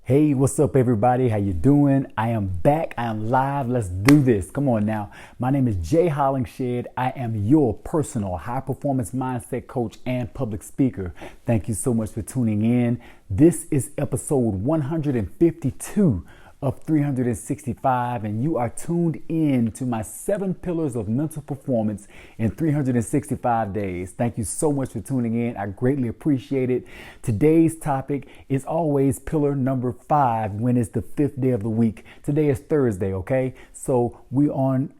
Hey, what's up everybody? How you doing? I am back. I am live. Let's do this. Come on now. My name is Jay Hollingshed. I am your personal high performance mindset coach and public speaker. Thank you so much for tuning in. This is episode 152 of 365, and you are tuned in to my 7 pillars of mental performance in 365 days. Thank you so much for tuning in. I greatly appreciate it. Today's topic is always pillar number 5 when it's the 5th day of the week. Today is Thursday, okay? So we're on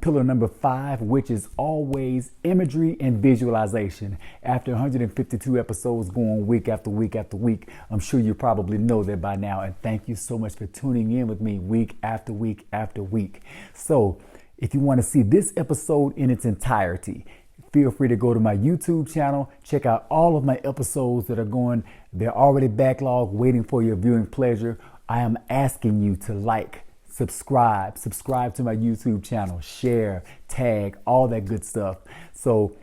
pillar number 5, which is always imagery and visualization. After 152 episodes going week after week after week, I'm sure you probably know that by now. And thank you so much for tuning in with me week after week after week. So if you want to see this episode in its entirety, feel free to go to my YouTube channel, check out all of my episodes that are going. They're already backlogged, waiting for your viewing pleasure. I am asking you to subscribe to my YouTube channel, share, tag, all that good stuff. So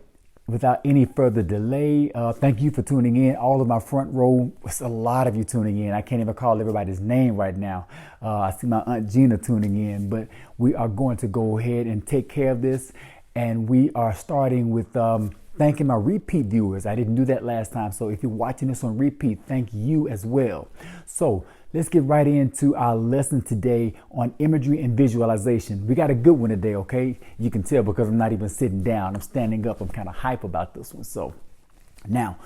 without any further delay, thank you for tuning in. All of my front row, it's a lot of you tuning in. I can't even call everybody's name right now. I see my Aunt Gina tuning in, but we are going to go ahead and take care of this. And we are starting with thanking my repeat viewers. I didn't do that last time. So if you're watching this on repeat, thank you as well. So let's get right into our lesson today on imagery and visualization. We got a good one today, okay? You can tell because I'm not even sitting down. I'm standing up. I'm kind of hype about this one. So now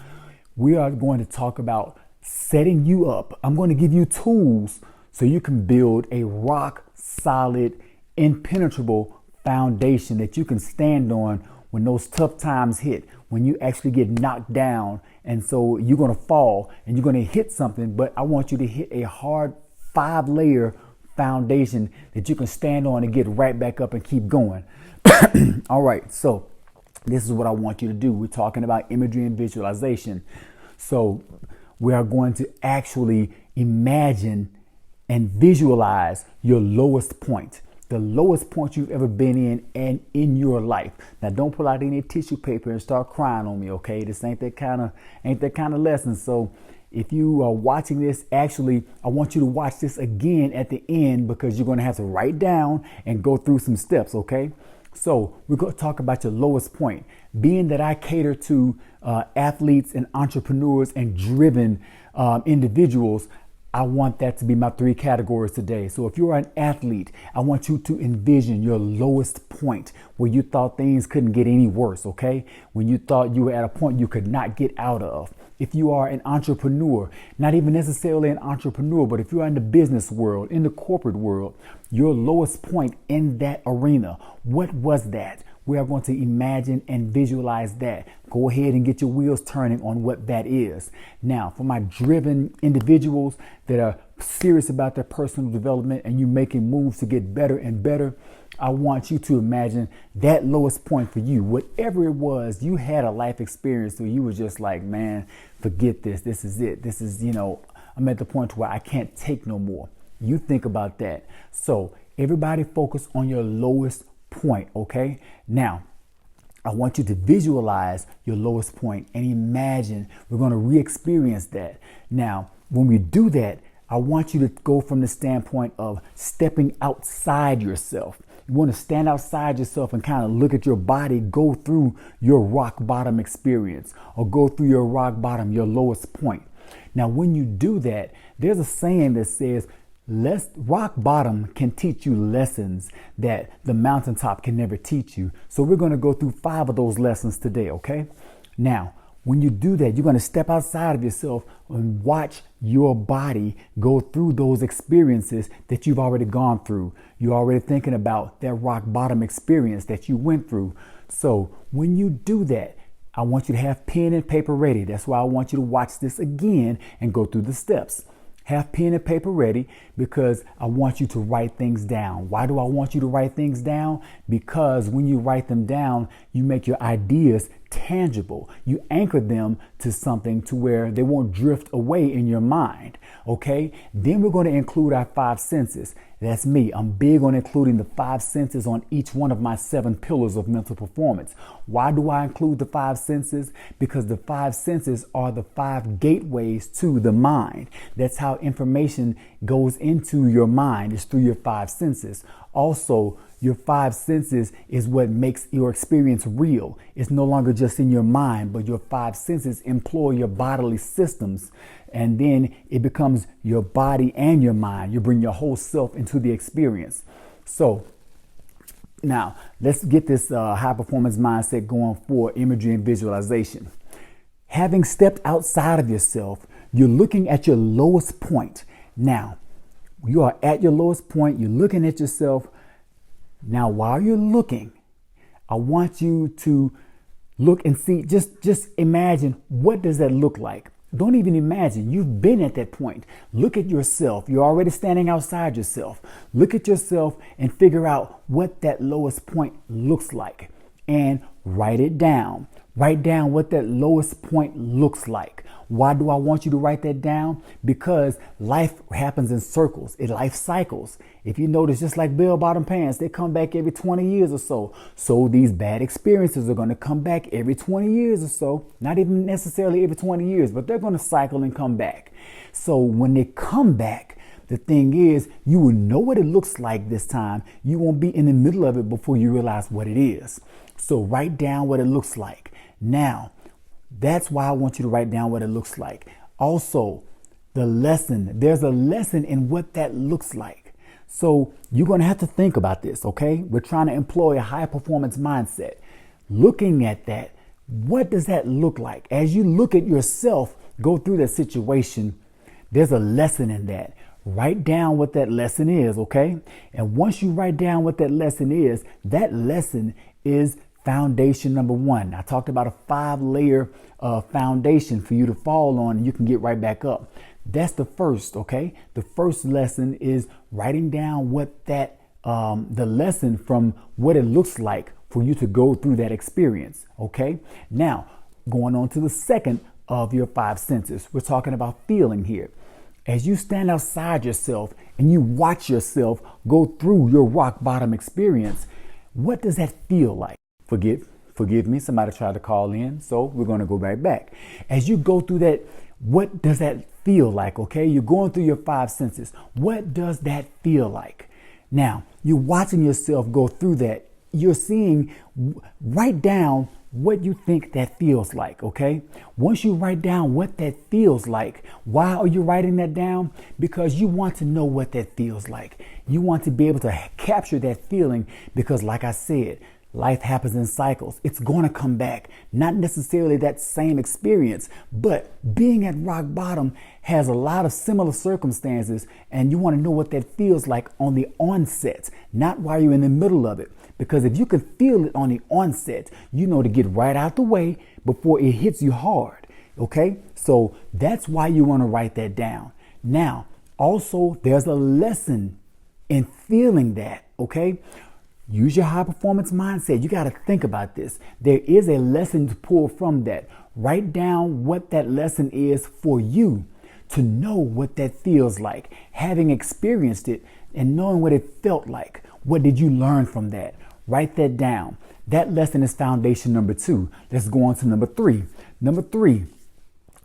we are going to talk about setting you up. I'm going to give you tools so you can build a rock solid, impenetrable foundation that you can stand on when those tough times hit, when you actually get knocked down. And so you're going to fall and you're going to hit something, but I want you to hit a hard 5-layer foundation that you can stand on and get right back up and keep going. All right. So this is what I want you to do. We're talking about imagery and visualization. So we are going to actually imagine and visualize your lowest point. The lowest point you've ever been in and in your life. Now, don't pull out any tissue paper and start crying on me, okay? This ain't that kind of lesson. So if you are watching this, actually, I want you to watch this again at the end because you're going to have to write down and go through some steps, okay? So we're going to talk about your lowest point. Being that I cater to athletes and entrepreneurs and driven individuals, I want that to be my 3 categories today. So if you're an athlete, I want you to envision your lowest point where you thought things couldn't get any worse, okay? When you thought you were at a point you could not get out of. If you are an entrepreneur, not even necessarily an entrepreneur, but if you're in the business world, in the corporate world, your lowest point in that arena, what was that? We are going to imagine and visualize that. Go ahead and get your wheels turning on what that is. Now, for my driven individuals that are serious about their personal development and you making moves to get better and better, I want you to imagine that lowest point for you. Whatever it was, you had a life experience where you were just like, man, forget this. This is it. This is, I'm at the point where I can't take no more. You think about that. So everybody focus on your lowest point, okay? Now, I want you to visualize your lowest point and imagine we're going to re-experience that. Now, when we do that, I want you to go from the standpoint of stepping outside yourself. You want to stand outside yourself and kind of look at your body, go through your rock bottom experience or go through your rock bottom, your lowest point. Now, when you do that, there's a saying that says, rock bottom can teach you lessons that the mountaintop can never teach you. So we're going to go through 5 of those lessons today, okay? Now, when you do that, you're going to step outside of yourself and watch your body go through those experiences that you've already gone through. You're already thinking about that rock bottom experience that you went through. So when you do that, I want you to have pen and paper ready. That's why I want you to watch this again and go through the steps. Have pen and paper ready because I want you to write things down. Why do I want you to write things down? Because when you write them down, you make your ideas tangible. You anchor them to something to where they won't drift away in your mind. Okay. Then we're going to include our 5 senses. That's me. I'm big on including the 5 senses on each one of my 7 pillars of mental performance. Why do I include the 5 senses? Because the 5 senses are the 5 gateways to the mind. That's how information goes into your mind, is through your 5 senses. Also, your 5 senses is what makes your experience real. It's no longer just in your mind, but your 5 senses employ your bodily systems. And then it becomes your body and your mind. You bring your whole self into the experience. So now let's get this high performance mindset going for imagery and visualization. Having stepped outside of yourself, you're looking at your lowest point. Now, you are at your lowest point. You're looking at yourself. Now, while you're looking, I want you to look and see, just imagine, what does that look like? Don't even imagine. You've been at that point. Look at yourself. You're already standing outside yourself. Look at yourself and figure out what that lowest point looks like and write it down. Write down what that lowest point looks like. Why do I want you to write that down? Because life happens in circles. Life cycles. If you notice, just like bell-bottom pants, they come back every 20 years or so. So these bad experiences are going to come back every 20 years or so. Not even necessarily every 20 years, but they're going to cycle and come back. So when they come back, the thing is, you will know what it looks like this time. You won't be in the middle of it before you realize what it is. So write down what it looks like. Now, that's why I want you to write down what it looks like. Also, the lesson. There's a lesson in what that looks like. So you're going to have to think about this, okay? We're trying to employ a high performance mindset. Looking at that, what does that look like? As you look at yourself, go through that situation, there's a lesson in that. Write down what that lesson is, okay? And once you write down what that lesson is foundation number 1. I talked about a 5-layer foundation for you to fall on and you can get right back up. That's the first, okay? The first lesson is writing down what that, the lesson from what it looks like for you to go through that experience, okay? Now, going on to the second of your 5 senses. We're talking about feeling here. As you stand outside yourself and you watch yourself go through your rock bottom experience, what does that feel like? Forgive me. Somebody tried to call in, so we're going to go right back. As you go through that, what does that feel like? Okay, you're going through your 5 senses. What does that feel like? Now, you're watching yourself go through that. You're seeing, write down what you think that feels like, okay? Once you write down what that feels like, why are you writing that down? Because you want to know what that feels like. You want to be able to capture that feeling because, like I said, life happens in cycles. It's going to come back. Not necessarily that same experience, but being at rock bottom has a lot of similar circumstances, and you want to know what that feels like on the onset, not while you're in the middle of it. Because if you can feel it on the onset, you know to get right out the way before it hits you hard. Okay? So that's why you want to write that down. Now, also, there's a lesson in feeling that. Okay? Use your high performance mindset. You got to think about this. There is a lesson to pull from that. Write down what that lesson is for you to know what that feels like. Having experienced it and knowing what it felt like. What did you learn from that? Write that down. That lesson is foundation number 2. Let's go on to number 3. Number 3,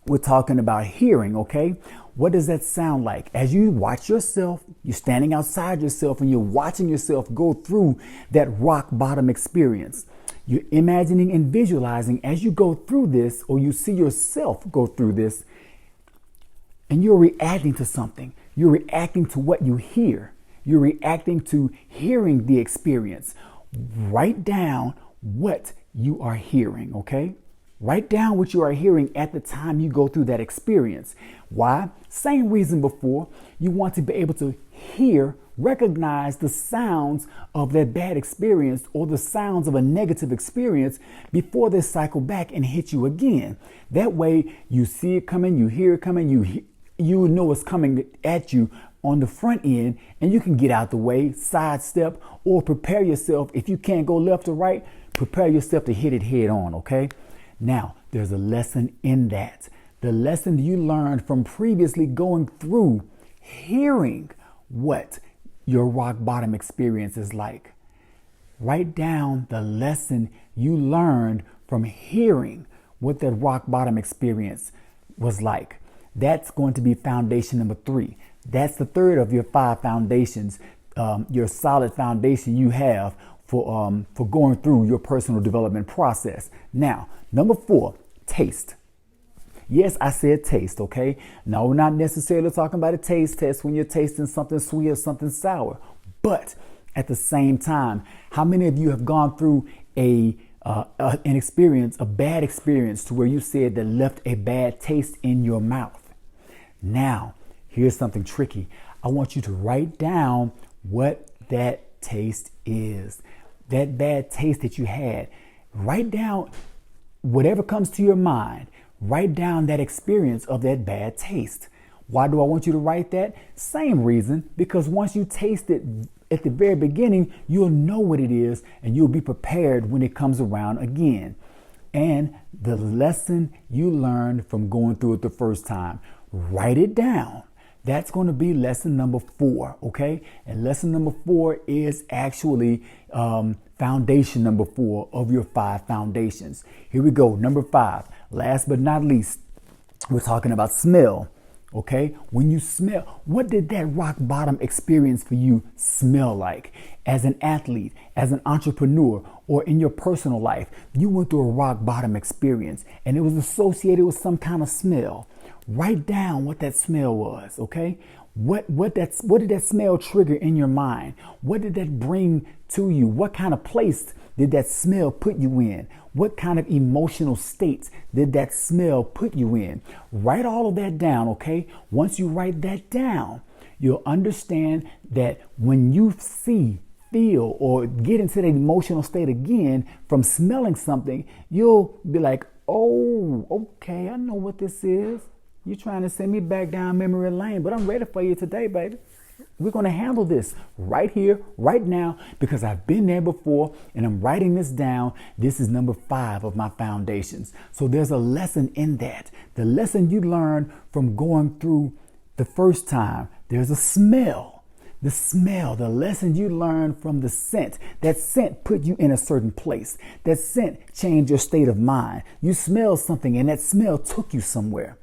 we're talking about hearing, okay? What does that sound like? As you watch yourself, you're standing outside yourself and you're watching yourself go through that rock bottom experience. You're imagining and visualizing as you go through this, or you see yourself go through this, and you're reacting to something. You're reacting to what you hear. You're reacting to hearing the experience. Write down what you are hearing, okay? Write down what you are hearing at the time you go through that experience. Why? Same reason before. You want to be able to hear, recognize the sounds of that bad experience or the sounds of a negative experience before they cycle back and hit you again. That way you see it coming, you hear it coming, you know it's coming at you on the front end, and you can get out the way, sidestep, or prepare yourself. If you can't go left or right, prepare yourself to hit it head on, okay? Now, there's a lesson in that. The lesson you learned from previously going through hearing what your rock bottom experience is like. Write down the lesson you learned from hearing what that rock bottom experience was like. That's going to be foundation number 3. That's the third of your 5 foundations, your solid foundation you have for going through your personal development process. Now, number 4, taste. Yes, I said taste, okay? Now, we're not necessarily talking about a taste test when you're tasting something sweet or something sour. But at the same time, how many of you have gone through an experience, a bad experience, to where you said that left a bad taste in your mouth? Now, here's something tricky. I want you to write down what that taste is. That bad taste that you had. Write down whatever comes to your mind. Write down that experience of that bad taste. Why do I want you to write that? Same reason, because once you taste it at the very beginning, you'll know what it is and you'll be prepared when it comes around again. And the lesson you learned from going through it the first time, write it down. That's going to be lesson number 4, okay? And lesson number 4 is actually foundation number 4 of your 5 foundations. Here we go. Number 5, last but not least, we're talking about smell, okay? When you smell, what did that rock bottom experience for you smell like? As an athlete, as an entrepreneur, or in your personal life, you went through a rock bottom experience and it was associated with some kind of smell. Write down what that smell was, okay? What did that smell trigger in your mind? What did that bring to you? What kind of place did that smell put you in? What kind of emotional states did that smell put you in? Write all of that down, okay? Once you write that down, you'll understand that when you see, feel, or get into that emotional state again from smelling something, you'll be like, oh, okay, I know what this is. You're trying to send me back down memory lane, but I'm ready for you today, baby. We're going to handle this right here, right now, because I've been there before and I'm writing this down. This is number 5 of my foundations. So there's a lesson in that. The lesson you learned from going through the first time, there's a smell. The smell, the lesson you learned from the scent. That scent put you in a certain place. That scent changed your state of mind. You smelled something and that smell took you somewhere.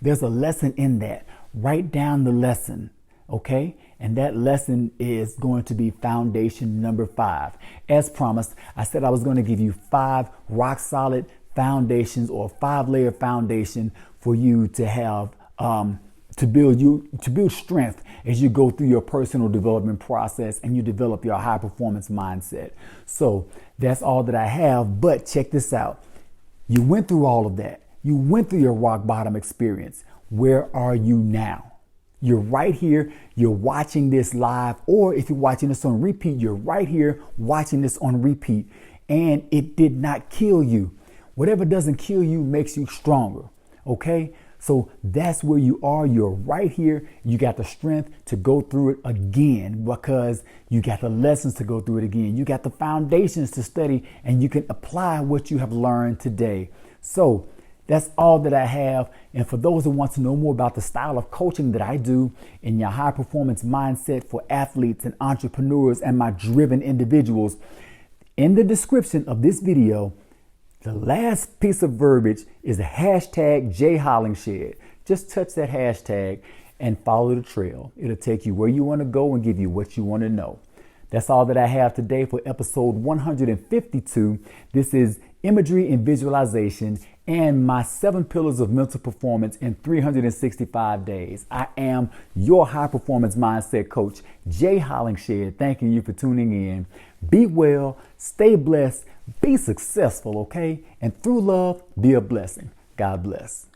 There's a lesson in that. Write down the lesson, okay? And that lesson is going to be foundation number 5. As promised, I said I was going to give you 5 rock solid foundations, or 5-layer foundation for you to have to build strength as you go through your personal development process and you develop your high performance mindset. So that's all that I have. But check this out. You went through all of that. You went through your rock bottom experience. Where are you now? You're right here. You're watching this live, or if you're watching this on repeat, you're right here watching this on repeat, and it did not kill you. Whatever doesn't kill you makes you stronger. Okay? So that's where you are. You're right here. You got the strength to go through it again because you got the lessons to go through it again. You got the foundations to study, and you can apply what you have learned today. So that's all that I have. And for those who want to know more about the style of coaching that I do in your high performance mindset for athletes and entrepreneurs and my driven individuals, in the description of this video, the last piece of verbiage is the hashtag #JHollingShed. Just touch that hashtag and follow the trail. It'll take you where you want to go and give you what you want to know. That's all that I have today for episode 152. This is Imagery and Visualization and my 7 pillars of mental performance in 365 days. I am your high performance mindset coach, Jay Hollingshed, thanking you for tuning in. Be well, stay blessed, be successful, okay? And through love, be a blessing. God bless.